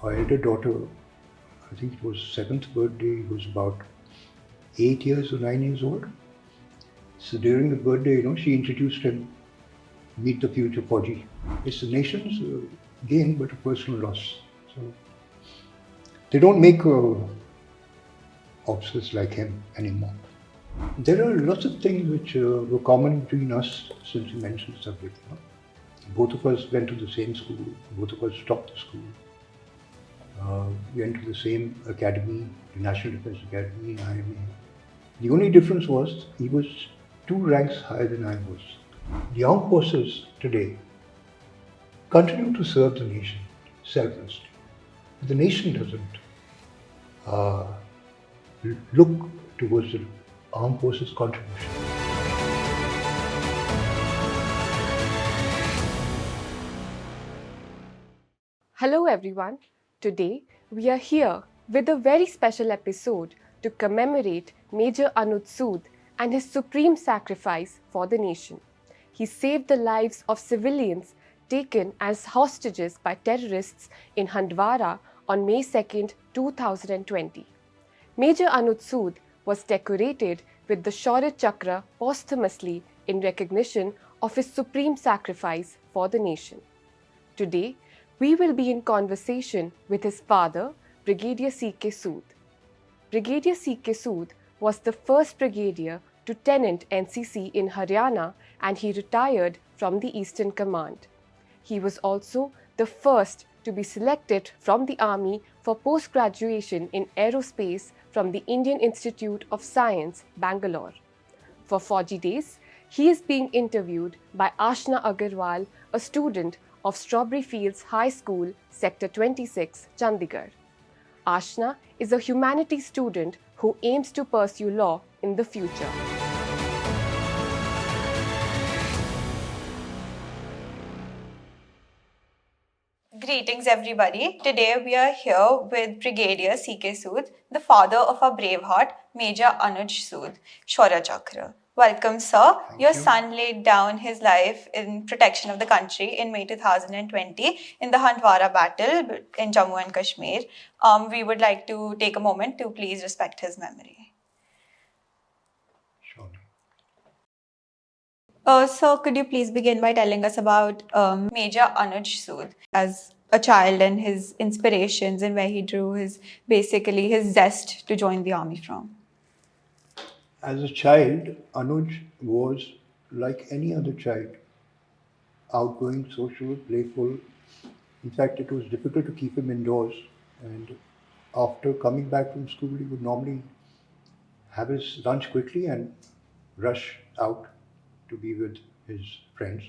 Our elder daughter, I think it was 7th birthday, he was about 8 years or 9 years old. So during the birthday, she introduced him, meet the future Fauji. It's the nation's gain, but a personal loss. So they don't make officers like him anymore. There are lots of things which were common between us since you mentioned the subject. Both of us went to the same school, both of us stopped the school. We went to the same academy, the National Defence Academy, IMA. The only difference was he was 2 ranks higher than I was. The armed forces today continue to serve the nation selflessly. The nation doesn't look towards the armed forces contribution. Hello everyone. Today we are here with a very special episode to commemorate Major Anuj Sood and his supreme sacrifice for the nation. He saved the lives of civilians taken as hostages by terrorists in Handwara on May 2, 2020. Major Anuj Sood was decorated with the Shaurya Chakra posthumously in recognition of his supreme sacrifice for the nation. Today, we will be in conversation with his father, Brigadier CK Sood. Brigadier CK Sood was the first brigadier to tenant NCC in Haryana, and he retired from the Eastern Command. He was also the first to be selected from the Army for post-graduation in aerospace from the Indian Institute of Science, Bangalore. For Fauji Days, he is being interviewed by Ashna Aggarwal, a student of Strawberry Fields High School, Sector 26, Chandigarh. Ashna is a humanities student who aims to pursue law in the future. Greetings everybody. Today we are here with Brigadier CK Sood, the father of our brave heart, Major Anuj Sood, Shaurya Chakra. Welcome, sir. Your son laid down his life in protection of the country in May 2020 in the Handwara battle in Jammu and Kashmir. We would like to take a moment to please respect his memory. Sure. Sir, could you please begin by telling us about Major Anuj Sood as a child and his inspirations and where he drew his zest to join the army from? As a child, Anuj was like any other child, outgoing, social, playful. In fact, it was difficult to keep him indoors. And after coming back from school, he would normally have his lunch quickly and rush out to be with his friends,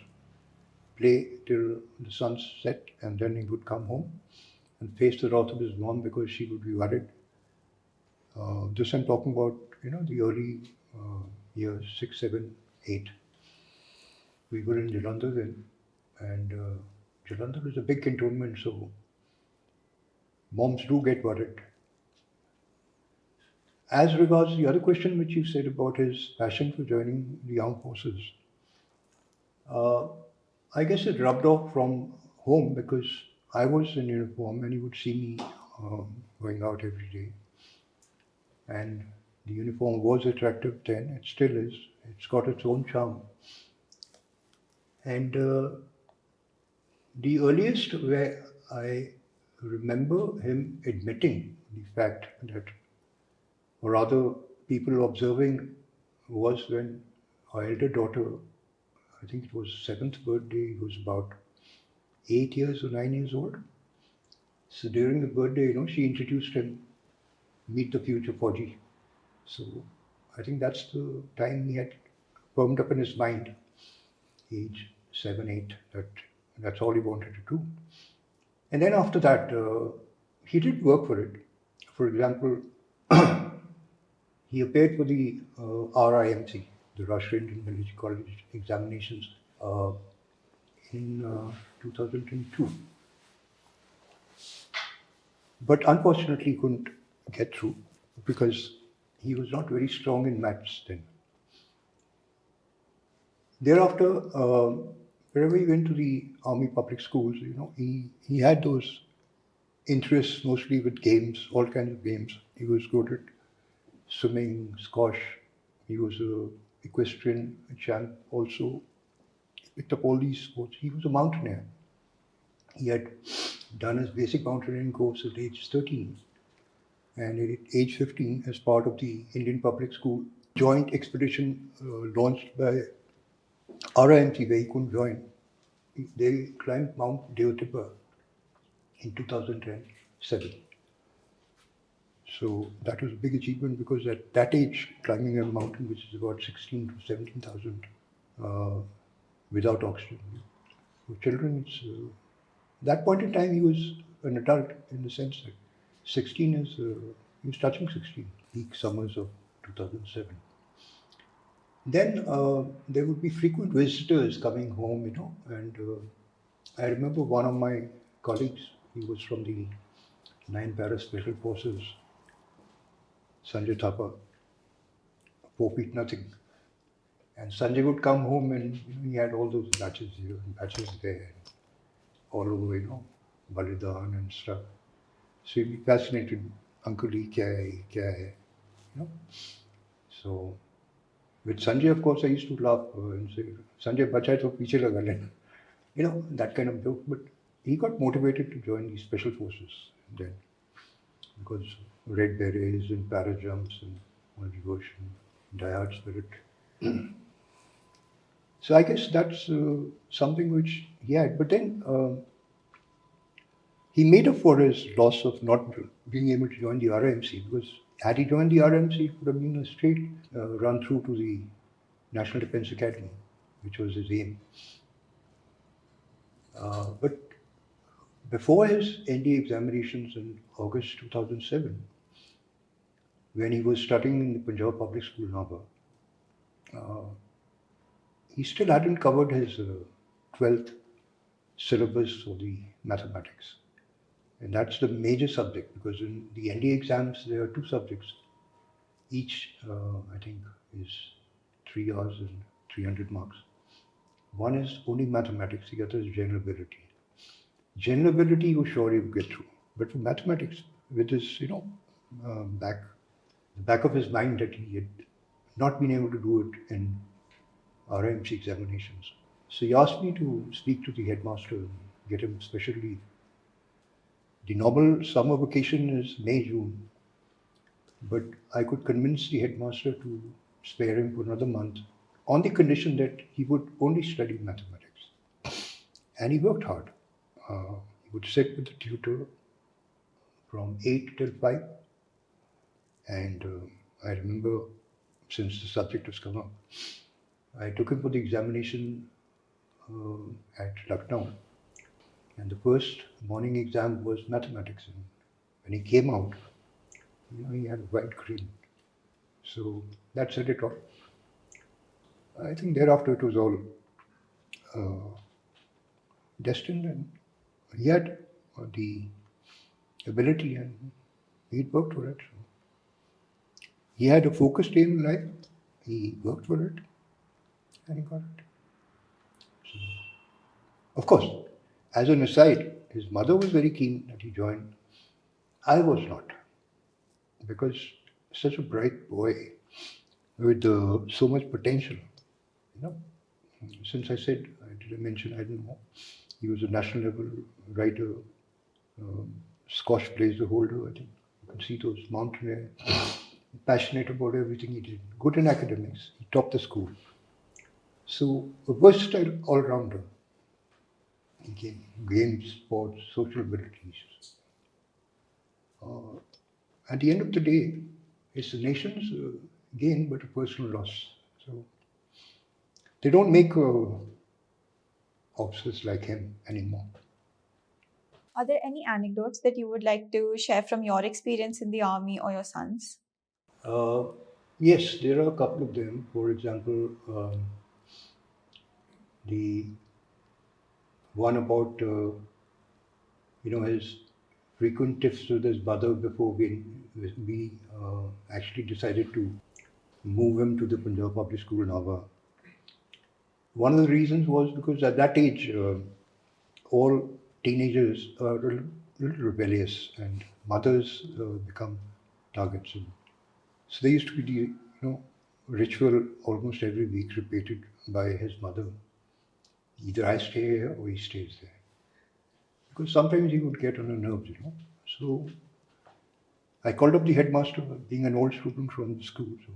play till the sun set, and then he would come home and face the wrath of his mom because she would be worried. This I'm talking about, the early years, 6, 7, 8. We were in Jalandhar then, and Jalandhar is a big cantonment, so moms do get worried. As regards the other question which you said about his passion for joining the armed forces, I guess it rubbed off from home because I was in uniform and he would see me going out every day. And the uniform was attractive then, it still is. It's got its own charm. And the earliest where I remember him admitting the fact that, or rather people observing, was when our elder daughter, I think it was 7th birthday, he was about 8 years or 9 years old. So during the birthday, she introduced him, meet the future Fauji. So I think that's the time he had firmed up in his mind, age 7, 8, that's all he wanted to do. And then after that, he did work for it. For example, he appeared for the RIMC, the Russian Indian Military College examinations in 2002. But unfortunately, he couldn't get through because he was not very strong in maths then. Thereafter, wherever he went to the army public schools, he had those interests mostly with games, all kinds of games. He was good at swimming, squash. He was a equestrian champ also. He picked up all these sports. He was a mountaineer. He had done his basic mountaineering course at age 13, and at age 15, as part of the Indian Public School joint expedition launched by RIMC, where he couldn't join, they climbed Mount Deotipa in 2007. So that was a big achievement because at that age, climbing a mountain which is about 16 to 17,000 without oxygen. For children, it's that point in time he was an adult in the sense that 16 is he was touching 16, peak summers of 2007. Then there would be frequent visitors coming home, and I remember one of my colleagues, he was from the 9 Para Special Forces, Sanjay Thapa, 4 feet nothing. And Sanjay would come home and he had all those batches here and batches there, all over, Balidan and stuff. So he'd be fascinated, Uncle, ye kya hai, kya hai, So with Sanjay, of course, I used to laugh and say, Sanjay, bacha hai to piche laga lena. That kind of joke. But he got motivated to join the special forces then because red berets and para jumps and all devotion, diehard spirit. So I guess that's something which he had. But then he made up for his loss of not being able to join the RIMC because had he joined the RIMC, it would have been a straight run through to the National Defence Academy, which was his aim. But before his NDA examinations in August 2007, when he was studying in the Punjab Public School, Naba, he still hadn't covered his 12th syllabus for the mathematics. And that's the major subject because in the NDA exams, there are 2 subjects. Each, I think, is 3 hours and 300 marks. One is only mathematics, the other is general ability. General ability, you sure you get through. But for mathematics, with his, back of his mind that he had not been able to do it in RIMC examinations. So he asked me to speak to the headmaster and get him special leave. The normal summer vacation is May, June, but I could convince the headmaster to spare him for another month on the condition that he would only study mathematics. And he worked hard. He would sit with the tutor from 8 till 5. And I remember, since the subject has come up, I took him for the examination at Lucknow. And the first morning exam was mathematics. And when he came out, he had a wide grin. So that set it off. I think thereafter it was all destined, and he had the ability and he'd worked for it. So he had a focused aim in life, he worked for it, and he got it. So, of course, as an aside, his mother was very keen that he join. I was not, because such a bright boy with so much potential, Since I said, I mention, I don't know, he was a national level writer, Scotch blazer holder, I think. You can see those mountaineer, passionate about everything he did, good in academics, he topped the school. So a versatile all-rounder. He came games, sports, social abilities. At the end of the day, it's the nation's gain but a personal loss. So they don't make officers like him anymore. Are there any anecdotes that you would like to share from your experience in the army or your son's? Yes, there are a couple of them. For example, the one about his frequent tiffs with his brother before we actually decided to move him to the Punjab Public School in Ava. One of the reasons was because at that age, all teenagers are a little rebellious, and mothers become targets. And so there used to be the ritual almost every week repeated by his mother. Either I stay here or he stays there. Because sometimes he would get on her nerves. So I called up the headmaster, being an old student from the school. So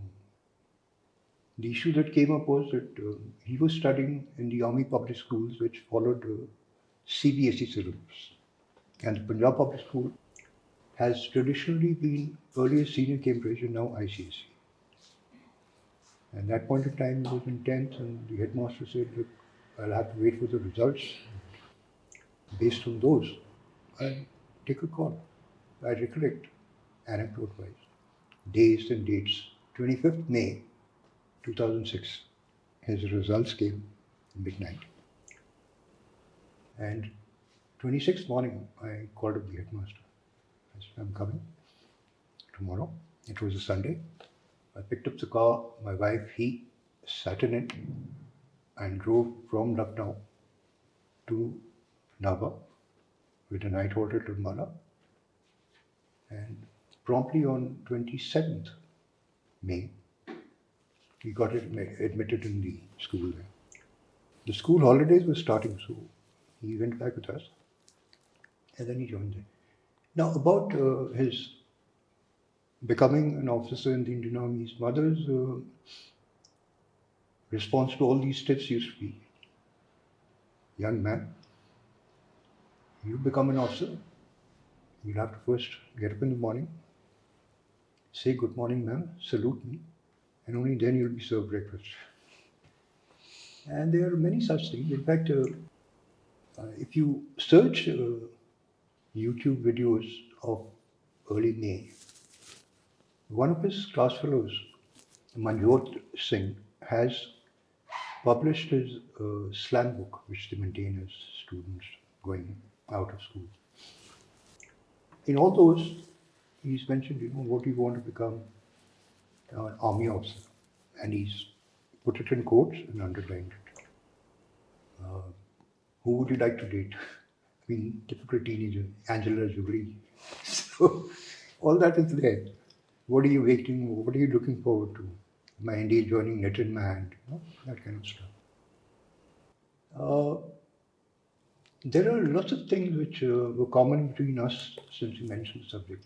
the issue that came up was that he was studying in the army public schools, which followed CBSE syllabus. And the Punjab public school has traditionally been earlier senior Cambridge and now ICSE. And at that point in time, he was in 10th, and the headmaster said, look, I'll have to wait for the results. Based on those, I'll take a call. I recollect, anecdote-wise, days and dates. 25th May 2006, his results came midnight. And 26th morning, I called up the headmaster. I said, I'm coming tomorrow. It was a Sunday. I picked up the car, my wife, he sat in it and drove from Lucknow to Naba with a night halt at Mala. And promptly on 27th May, he got admitted in the school there. The school holidays were starting, so he went back with us, and then he joined there. Now, about his becoming an officer in the Indian Army, his mother's response to all these steps used to be, young man, you become an officer, you'll have to first get up in the morning, say good morning ma'am, salute me, and only then you'll be served breakfast. And there are many such things. In fact, if you search YouTube videos of early May, one of his class fellows, Manjot Singh, has published his slam book, which they maintain as students going out of school. In all those, he's mentioned, what do you want to become an army officer? And he's put it in quotes and underlined it. Who would you like to date? I mean, typical teenager, Angela Jolie. So, all that is there. What are you waiting? What are you looking forward to? My India joining net in my hand, that kind of stuff. There are lots of things which were common between us since you mentioned the subject.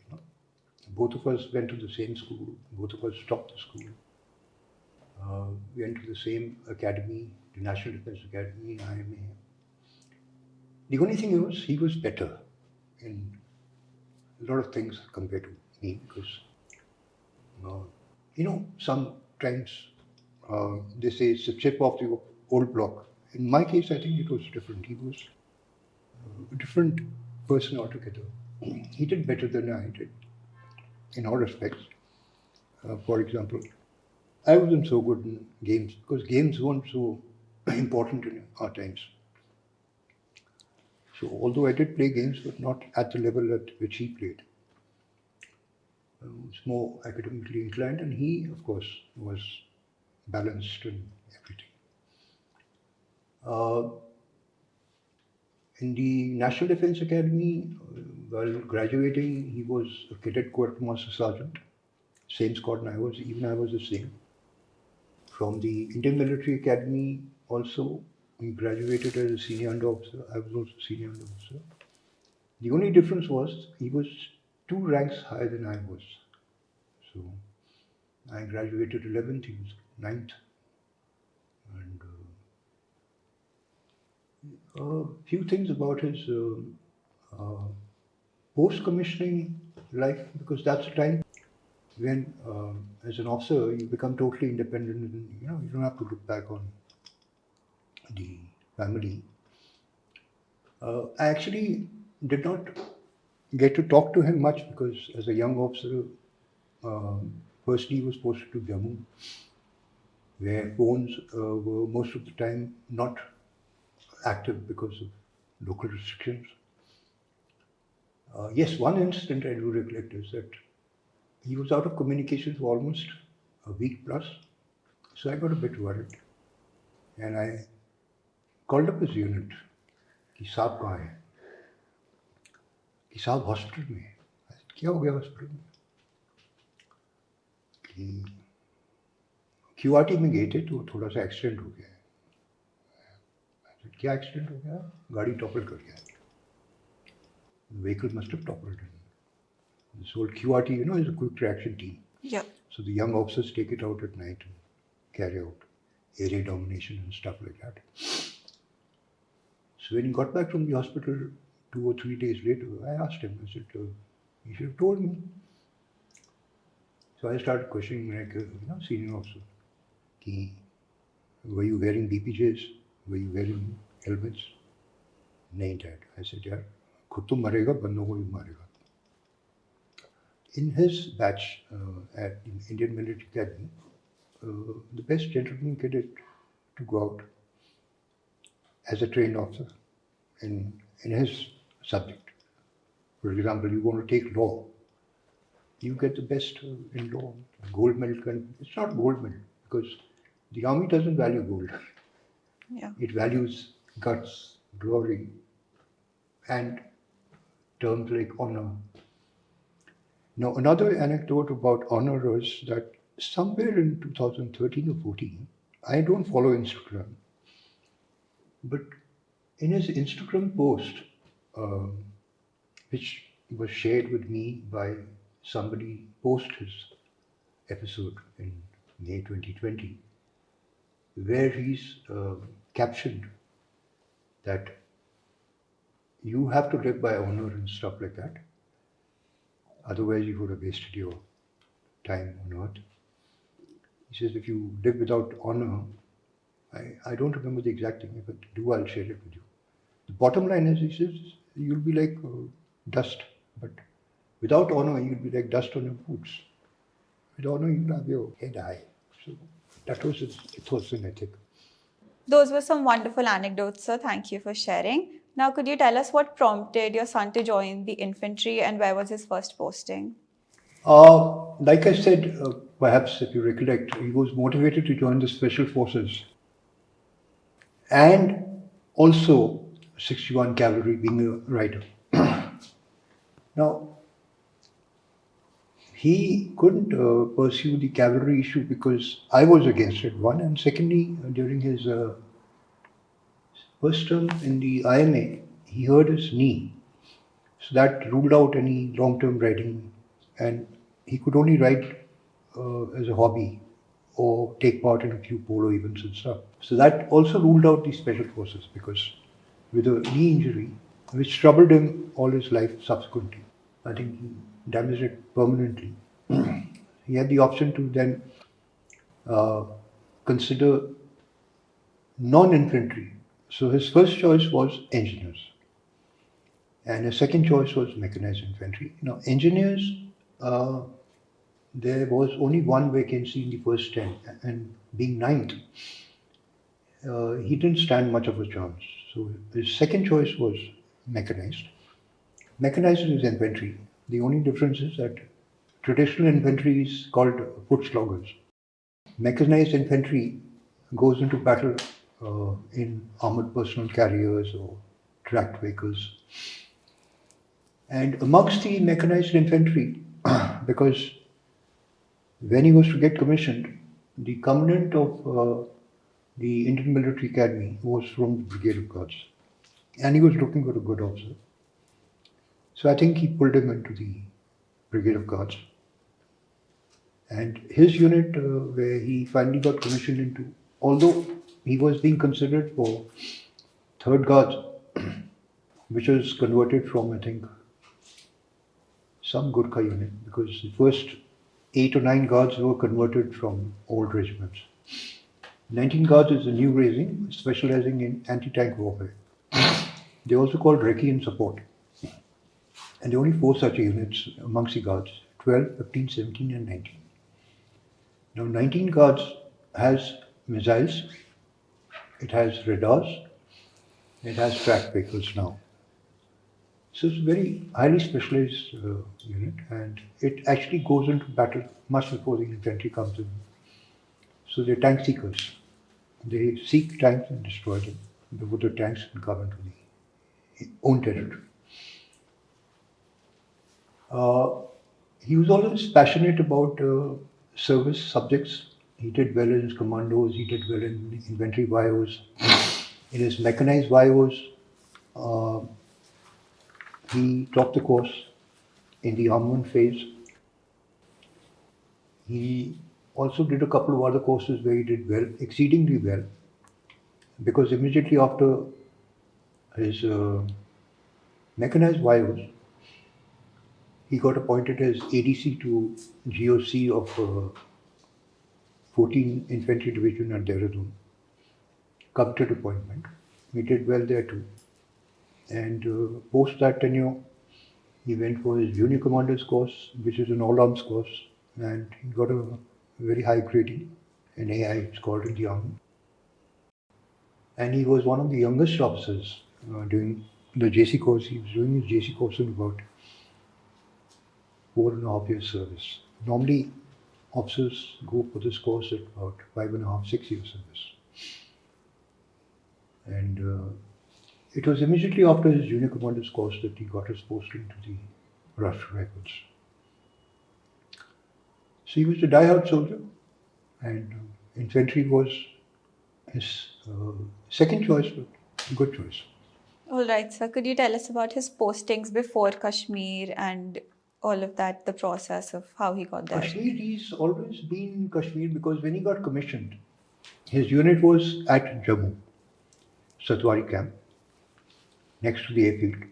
Both of us went to the same school. Both of us stopped the school. We went to the same academy, the National Defence Academy in IMA. The only thing was, he was better in a lot of things compared to me, because sometimes they say it's a chip off the old block. In my case, I think it was different. He was a different person altogether. He did better than I did in all respects. For example, I wasn't so good in games because games weren't so important in our times. So although I did play games, but not at the level at which he played. I was more academically inclined, and he, of course, was balanced in everything. In the National Defence Academy, while graduating, he was a cadet quartermaster sergeant, same squadron I was, even I was the same. From the Indian Military Academy, also, he graduated as a senior under officer. I was also senior under officer. The only difference was he was 2 ranks higher than I was. So I graduated 11th, he was 9th. And a few things about his post-commissioning life, because that's the time when, as an officer, you become totally independent and you don't have to look back on the family. I actually did not get to talk to him much because as a young officer, firstly he was posted to Jammu, where phones were most of the time not active because of local restrictions. Yes, one incident I do recollect is that he was out of communication for almost a week plus, so I got a bit worried. And I called up his unit, कि साहब कहाँ है? कि साहब hospital में है। क्या हो गया हॉस्पिटल में? कि क्यूआरटी में गए थे तो थोड़ा सा एक्सीडेंट हो गया है। क्या एक्सीडेंट हो गया? गाड़ी टॉपल कर गया। Vehicle must have toppled. This whole QRT, is a quick reaction team. Yeah. So the young officers take it out at night and carry out area domination and stuff like that. So when he got back from the hospital 2 or 3 days later, I asked him, I said, you should have told me. So I started questioning like a senior officer. Were you wearing BPJs? Were you wearing helmets? नहीं, Dad. I said, यार खुद तो मरेगा, बंदों को भी मारेगा. In his batch at the Indian Military Academy, the best gentleman cadet to go out as a trained officer in his subject. For example, you want to take law, you get the best in law. Gold medal, it's not gold medal because the army doesn't value gold. Yeah. It values guts, glory, and terms like honor. Now, another anecdote about honor is that somewhere in 2013 or 14, I don't follow Instagram, but in his Instagram post, which was shared with me by somebody post his episode in May 2020, where he's captioned that you have to live by honor and stuff like that. Otherwise, you would have wasted your time on earth. He says, if you live without honor, I don't remember the exact thing, but I'll share it with you. The bottom line is, he says, you'll be like dust, but without honor, you'll be like dust on your boots. With honor, you'll have your head high. So that was his ethos and ethic. Those were some wonderful anecdotes, sir. Thank you for sharing. Now, could you tell us what prompted your son to join the infantry and where was his first posting? Like I said, perhaps if you recollect, he was motivated to join the Special Forces and also 61 Cavalry, being a writer. Now, he couldn't pursue the cavalry issue because I was against it, one, and secondly, during his first term in the IMA, he hurt his knee. So that ruled out any long-term riding, and he could only ride as a hobby or take part in a few polo events and stuff. So that also ruled out the special forces because with a knee injury, which troubled him all his life subsequently, I think he damaged it permanently. He had the option to then consider non-infantry. So his first choice was engineers. And his second choice was mechanized infantry. Now, engineers, there was only one vacancy in the first 10, and being ninth, he didn't stand much of a chance. So his second choice was mechanized. Mechanized is infantry. The only difference is that traditional infantry is called foot sloggers. Mechanized infantry goes into battle in armored personal carriers or tracked vehicles. And amongst the mechanized infantry, because when he was to get commissioned, the commandant of the Indian Military Academy was from the Brigade of Guards. And he was looking for a good officer. So I think he pulled him into the Brigade of Guards. And his unit, where he finally got commissioned into, although he was being considered for 3rd Guards, which was converted from, I think, some Gurkha unit, because the first 8 or 9 Guards were converted from old regiments. 19 Guards is a new raising, specializing in anti-tank warfare. They're also called Recce and Support. And there are only 4 such units amongst the Guards, 12, 15, 17 and 19. Now 19 Guards has missiles, it has radars, it has tracked vehicles now. So it's a very highly specialized unit, and it actually goes into battle much before the infantry comes in. So they're tank seekers. They seek tanks and destroy them before the tanks can come into their own territory. Uh, he was always passionate about service subjects. He did well in his commandos, he did well in infantry YOs. In his mechanized YOs, uh, he topped the course in the armament phase. He also did a couple of other courses where he did well, exceedingly well, because immediately after his mechanized YOs, he got appointed as ADC to GOC of 14 Infantry Division at Dehradun. Coveted appointment. He did well there too. And post that tenure, he went for his junior commander's course, which is an all arms course, and he got a very high grading, an AI, it's called in the army. And he was one of the youngest officers doing the JC course. He was doing his JC course in about 4.5 years service. Normally, officers go for this course at about 5.5, 6 years service. And it was immediately after his junior commander's course that he got his posting to the Rashtra Rifles. So he was a die-hard soldier, and infantry was his second choice, but a good choice. All right, sir. Could you tell us about his postings before Kashmir and all of that, the process of how he got there? Kashmir, he's always been in Kashmir because when he got commissioned, his unit was at Jammu, Satwari camp, next to the airfield.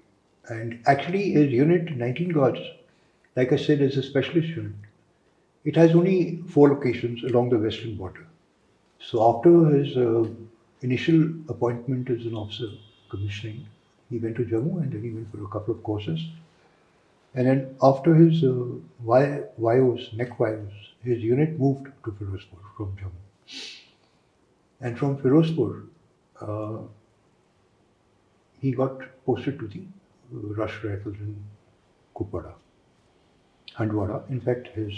And actually, his unit, 19 Guards, like I said, is a specialist unit. It has only 4 locations along the western border. So after his initial appointment as an officer commissioning, he went to Jammu and then he went for a couple of courses. And then after his YOs, neck YOs, his unit moved to Firozpur from Jammu. And from Firozpur, he got posted to the Rashtra Rifles in Kupara, Handwara. In fact, his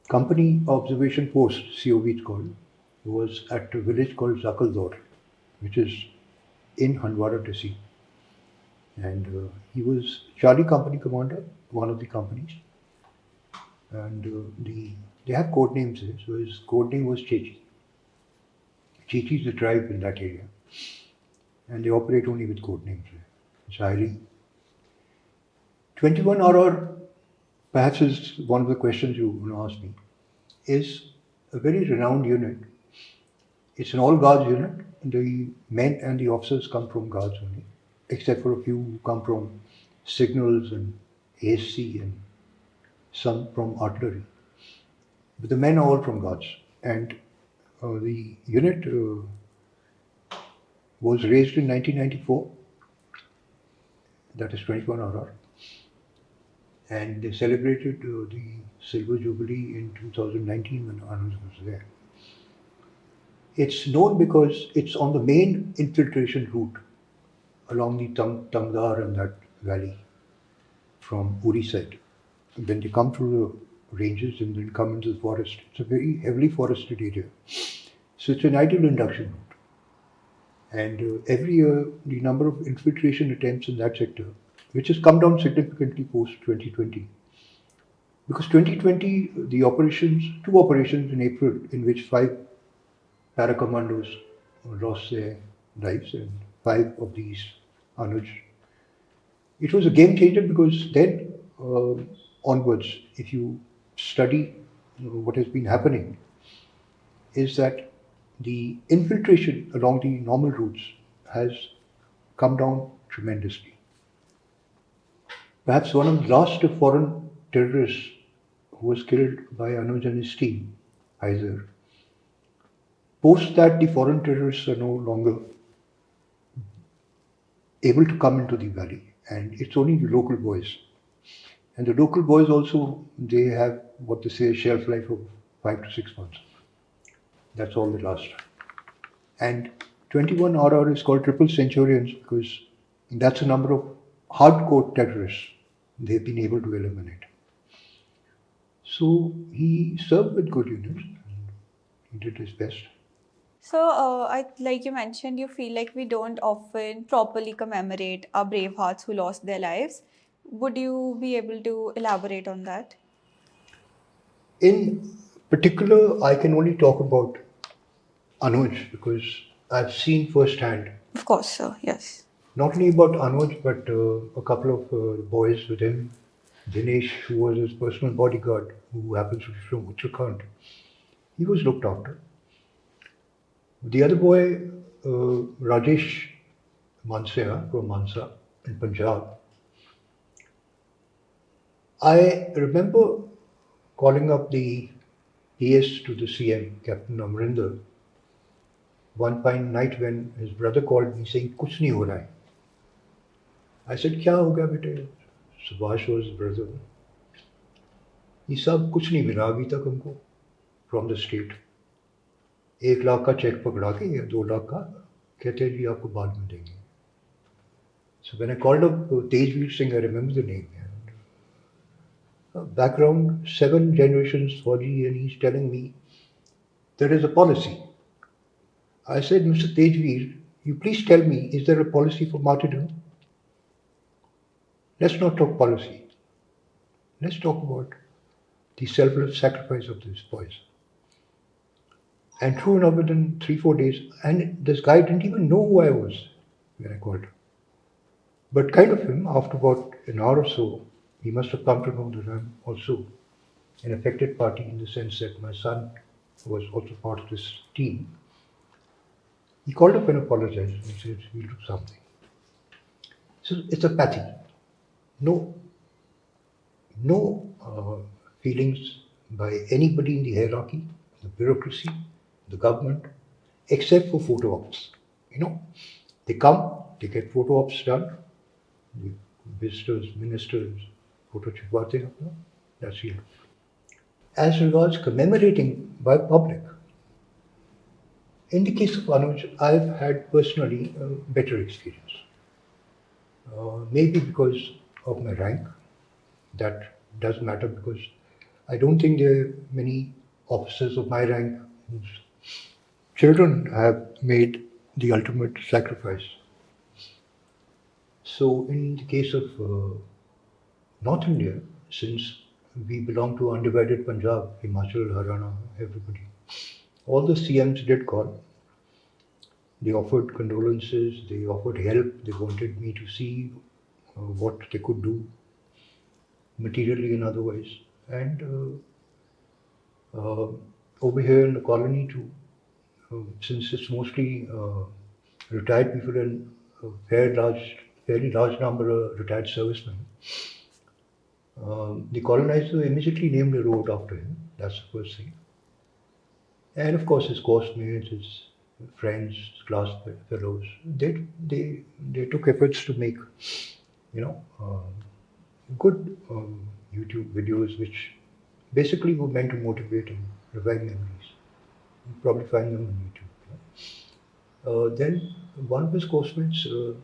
company observation post, COV it's called, was at a village called Zakaldor, which is in Handwara Tehsil. And he was Charlie Company commander, one of the companies. And they have code names there. So his code name was Chechi. Chechi is the tribe in that area. And they operate only with code names there. It's highly. 21 RR, perhaps is one of the questions you want to ask me, is a very renowned unit. It's an all guards unit. The men and the officers come from guards only, except for a few who come from signals and ASC and some from artillery. But the men are all from guards. And the unit was raised in 1994. That is 21 RR. And they celebrated the Silver Jubilee in 2019 when Anuj was there. It's known because it's on the main infiltration route along the Tamdar and that valley from Uri side. When they come through the ranges and then come into the forest, it's a very heavily forested area. So it's an ideal induction route. And every year, the number of infiltration attempts in that sector, which has come down significantly post 2020. Because 2020, the operations, 2 operations in April, in which 5 para-commandos lost their lives and 5 of these Anuj. It was a game changer because then onwards, if you study what has been happening, is that the infiltration along the normal routes has come down tremendously. Perhaps one of the last foreign terrorists who was killed by Anuj and his team, Heiser. Post that, the foreign terrorists are no longer able to come into the valley, and it's only the local boys. And the local boys also, they have what they say a shelf life of 5 to 6 months. That's all they last. And 21 RR is called triple centurions because that's the number of hardcore terrorists they've been able to eliminate. So he served with good units and he did his best. So, like you mentioned, you feel like we don't often properly commemorate our brave hearts who lost their lives. Would you be able to elaborate on that? In particular, I can only talk about Anuj because I've seen firsthand, Of course, sir. Yes. not only about Anuj, but a couple of boys with him. Dinesh, who was his personal bodyguard, who happens to be from Uttarakhand, he was looked after. The other boy, Rajesh Mansea from Mansa in Punjab, I remember calling up the PS to the CM, Captain Amrinder, one fine night when his brother called me saying, कुछ नहीं हो रहा है. I said, क्या हो गया बेटे? Subhash was his brother. He said, कुछ नहीं मिला अभी तक हमको from the state. 1 लाख का चेक पकड़ा के या 2 लाख का कहते हैं जी आपको बाद में देंगे. So when I called up Tejveer Singh, I remember the name. Background, 7 generations Fauji, and he's telling me there is a policy. I said, Mr. Tejveer, you please tell me, is there a policy for martyrdom? Let's not talk policy. Let's talk about the selfless sacrifice of these boys. And true enough, within 3-4 days, and this guy didn't even know who I was when I called. But kind of him, after about an hour or so, he must have come to know that I'm also an affected party in the sense that my son was also part of this team. He called up and apologized and said, we'll do something. So it's apathy. No feelings by anybody in the hierarchy, the bureaucracy, the government, except for photo ops. They come, they get photo ops done, the visitors, ministers, photo chupwate hain apna, that's it. As regards commemorating by public, in the case of Anuj, I've had personally a better experience. Maybe because of my rank, that does matter because I don't think there are many officers of my rank whose children have made the ultimate sacrifice. So, in the case of North India, since we belong to undivided Punjab, Himachal, Haryana, everybody, all the CMs did call. They offered condolences, they offered help, they wanted me to see what they could do, materially and otherwise. And over here in the colony too, since it's mostly retired people and a fairly large number of retired servicemen, the colonizer immediately named a road after him. That's the first thing. And of course, his coursemates, his friends, his class fellows, they took efforts to make, good YouTube videos which basically were meant to motivate and revive memories. You probably find them on YouTube. Then one of his coursemates, who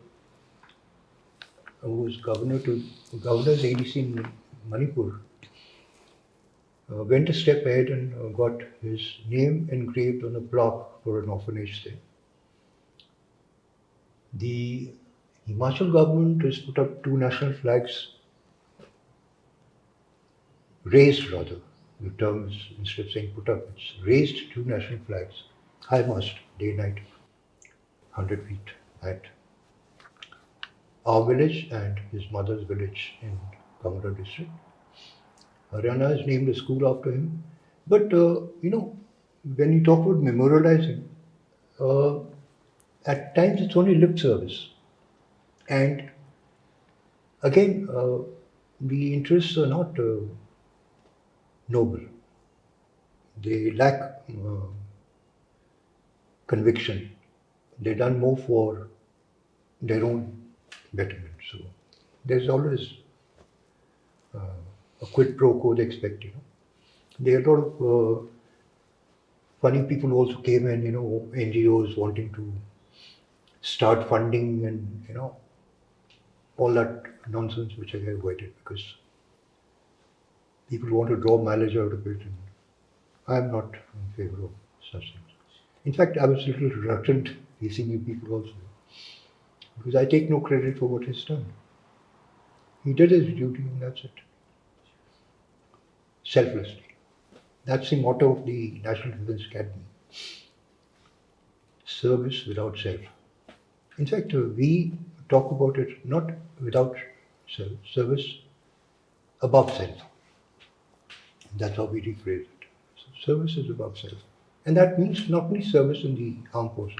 was governor's ADC in Manipur, went a step ahead and got his name engraved on a block for an orphanage there. The Himachal government has put up 2 national flags, raised rather. The term is, instead of saying put up, it's raised 2 national flags, high mast, day night, 100 feet at our village and his mother's village in Kamara district. Haryana has named a school after him. But, when you talk about memorializing, at times it's only lip service. And again, the interests are not noble. They lack conviction. They're done more for their own betterment. So there's always a quid pro quo they expect. There are a lot of funny people who also came in, NGOs wanting to start funding and, all that nonsense which I avoided because people want to draw mileage out of it and I'm not in favor of such things. In fact, I was a little reluctant facing you people also because I take no credit for what is done. He did his duty and that's it. Selflessly. That's the motto of the National Defence Academy. Service without self. In fact, we talk about it not without self, service above self. That's how we rephrase it. So service is above self. And that means not only service in the armed forces,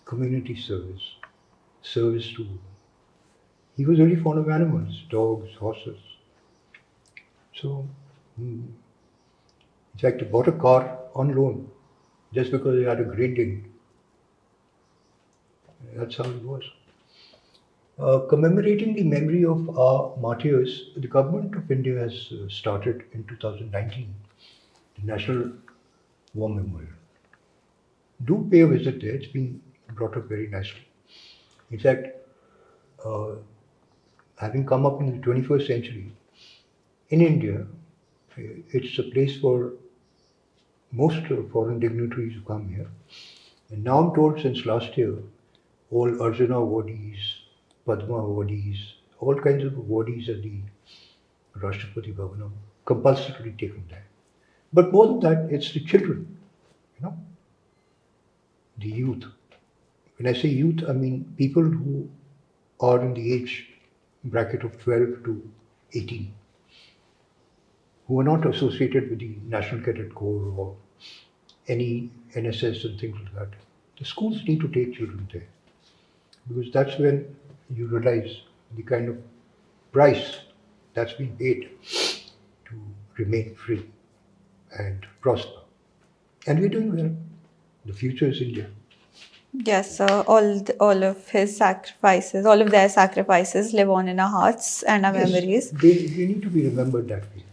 community service, service to. He was really fond of animals, dogs, horses. So, in fact, he bought a car on loan just because he had a great day. That's how it was. Commemorating the memory of our martyrs, the government of India has started in 2019 the National War Memorial. Do pay a visit there. It's been brought up very nicely. In fact, uh, having come up in the 21st century, in India, it's a place for most foreign dignitaries who come here. And now I'm told since last year, all Arjuna awardees, Padma awardees, all kinds of awardees at the Rashtrapati Bhavan are compulsorily taken there. But more than that, it's the children, the youth. When I say youth, I mean people who are in the age bracket of 12 to 18, who are not associated with the National Cadet Corps or any NSS and things like that. The schools need to take children there because that's when you realize the kind of price that's been paid to remain free and prosper. And we're doing well. The future is India. Yes, all of his sacrifices, all of their sacrifices live on in our hearts and our Yes, memories. they need to be remembered that way.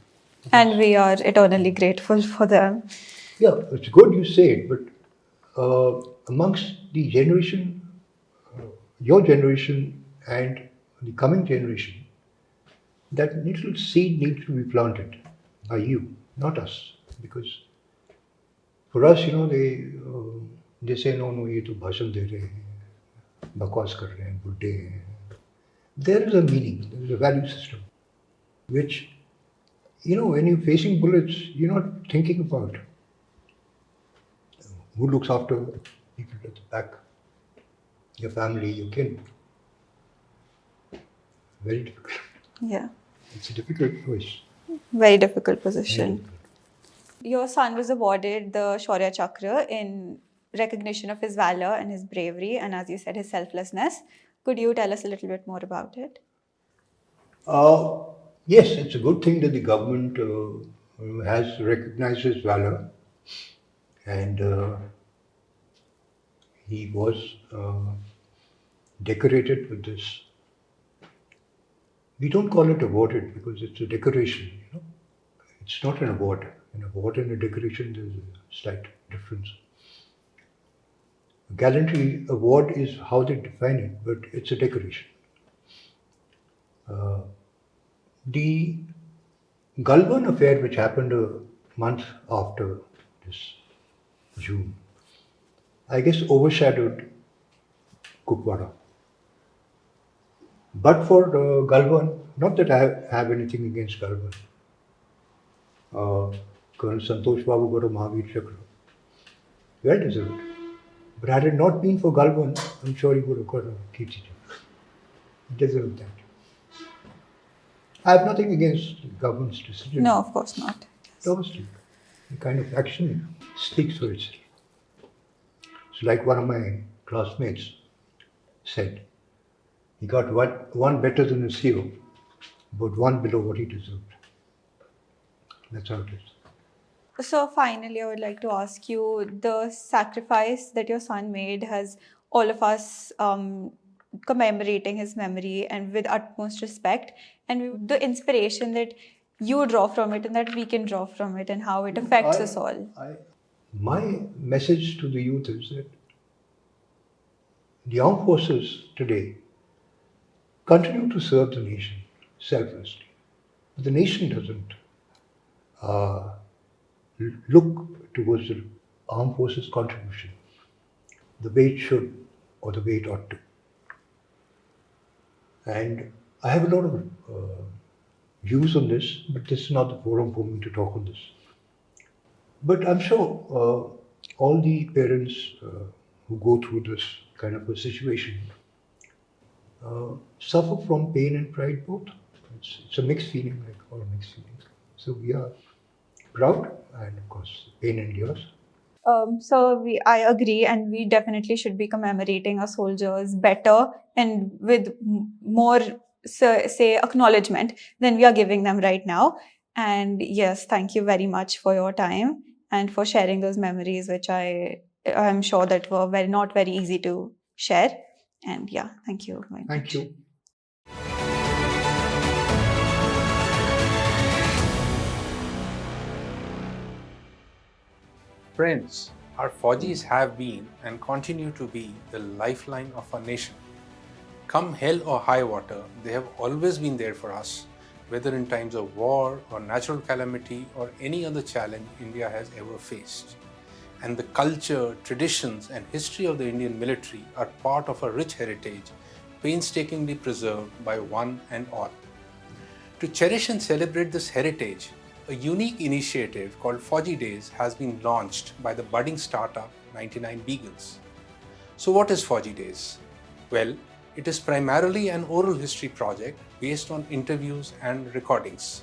And we are eternally grateful for them. Yeah, it's good you say it, but amongst the generation, your generation and the coming generation, that little seed needs to be planted by you, not us. Because for us, they say, no, ये तो भाषण दे रहे हैं, बकवास कर रहे हैं, बुड्ढे हैं. There is a meaning, there is a value system, which, when you're facing bullets, you're not thinking about who looks after people at the back, your family, your kin. Very difficult. Yeah, It's a difficult choice. very difficult Very position. difficult. Your son was awarded the Shaurya Chakra in recognition of his valor and his bravery, and as you said, his selflessness. Could you tell us a little bit more about it? Yes, it's a good thing that the government has recognized his valor, and he was decorated with this. We don't call it awarded because it's a decoration. It's not an award. An award and a decoration, there's a slight difference. A gallantry award is how they define it, but it's a decoration. The Galwan affair, which happened a month after this June, I guess overshadowed Kupwara. But for Galwan, not that I have anything against Galwan, Colonel Santosh Babu got a Mahavir Chakra. Well deserved. But had it not been for Galwan, I'm sure he would have got a Kirti Chakra. He deserved that. I have nothing against the government's decision. No, of course not. Obviously, the kind of action speaks for itself. So, like one of my classmates said, he got one better than his hero, but one below what he deserved. That's how it is. So, finally, I would like to ask you the sacrifice that your son made has all of us commemorating his memory and with utmost respect, and the inspiration that you draw from it and that we can draw from it, and how it affects us all. My message to the youth is that the armed forces today continue to serve the nation selflessly. But the nation doesn't look towards the armed forces contribution the way it should or the way it ought to. And I have a lot of views on this, but this is not the forum for me to talk on this. But I'm sure all the parents who go through this kind of a situation suffer from pain and pride both. It's a mixed feeling, like all mixed feelings. So we are proud and of course pain endures. I agree, and we definitely should be commemorating our soldiers better and with more, say, acknowledgement than we are giving them right now. And yes, thank you very much for your time and for sharing those memories, which I'm sure that were not very easy to share. And yeah, thank you very much. Thank you. Friends, our Faujis have been and continue to be the lifeline of our nation. Come hell or high water, they have always been there for us, whether in times of war or natural calamity or any other challenge India has ever faced. And the culture, traditions, and history of the Indian military are part of a rich heritage, painstakingly preserved by one and all. To cherish and celebrate this heritage, a unique initiative called Fauji Days has been launched by the budding startup 99 Beagles. So what is Fauji Days? Well, it is primarily an oral history project based on interviews and recordings.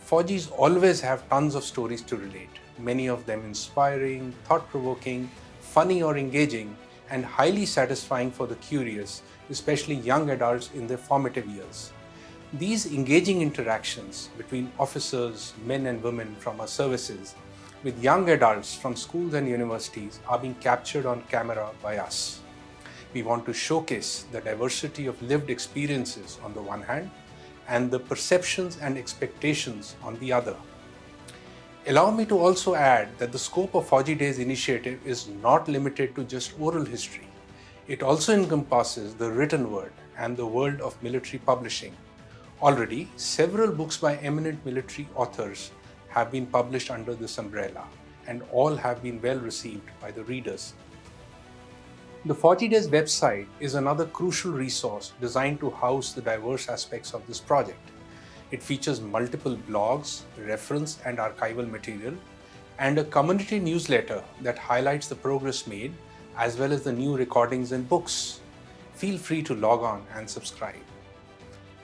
Faujis always have tons of stories to relate, many of them inspiring, thought-provoking, funny or engaging, and highly satisfying for the curious, especially young adults in their formative years. These engaging interactions between officers, men and women from our services, with young adults from schools and universities are being captured on camera by us. We want to showcase the diversity of lived experiences on the one hand and the perceptions and expectations on the other. Allow me to also add that the scope of Fauji Days initiative is not limited to just oral history. It also encompasses the written word and the world of military publishing. Already, several books by eminent military authors have been published under this umbrella, and all have been well received by the readers. The Fauji Days website is another crucial resource designed to house the diverse aspects of this project. It features multiple blogs, reference and archival material, and a community newsletter that highlights the progress made as well as the new recordings and books. Feel free to log on and subscribe.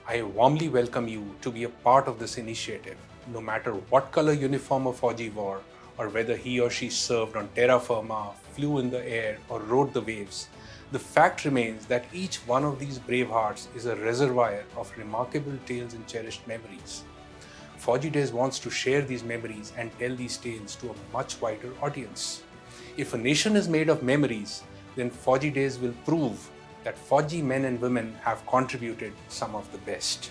I warmly welcome you to be a part of this initiative, no matter what color uniform a Fauji wore, or whether he or she served on terra firma, flew in the air, or rode the waves. The fact remains that each one of these brave hearts is a reservoir of remarkable tales and cherished memories. Fauji Days wants to share these memories and tell these tales to a much wider audience. If a nation is made of memories, then Fauji Days will prove that Fauji men and women have contributed some of the best.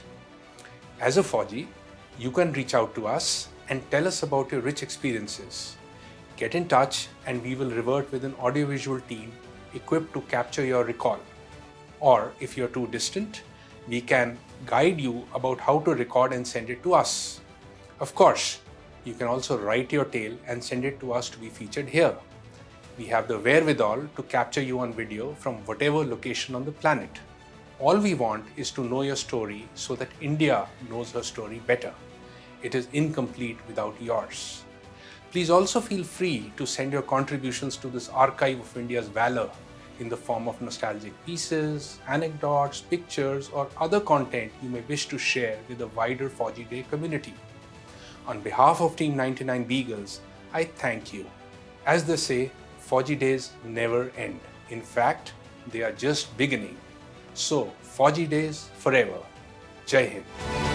As a Fauji, you can reach out to us and tell us about your rich experiences. Get in touch and we will revert with an audiovisual team equipped to capture your recall. Or if you're too distant, we can guide you about how to record and send it to us. Of course, you can also write your tale and send it to us to be featured here. We have the wherewithal to capture you on video from whatever location on the planet. All we want is to know your story so that India knows her story better. It is incomplete without yours. Please also feel free to send your contributions to this archive of India's valor in the form of nostalgic pieces, anecdotes, pictures, or other content you may wish to share with the wider Fauji Day community. On behalf of Team 99 Beagles, I thank you. As they say, Fauji Days never end. In fact, they are just beginning. So, Fauji Days forever. Jai Hind.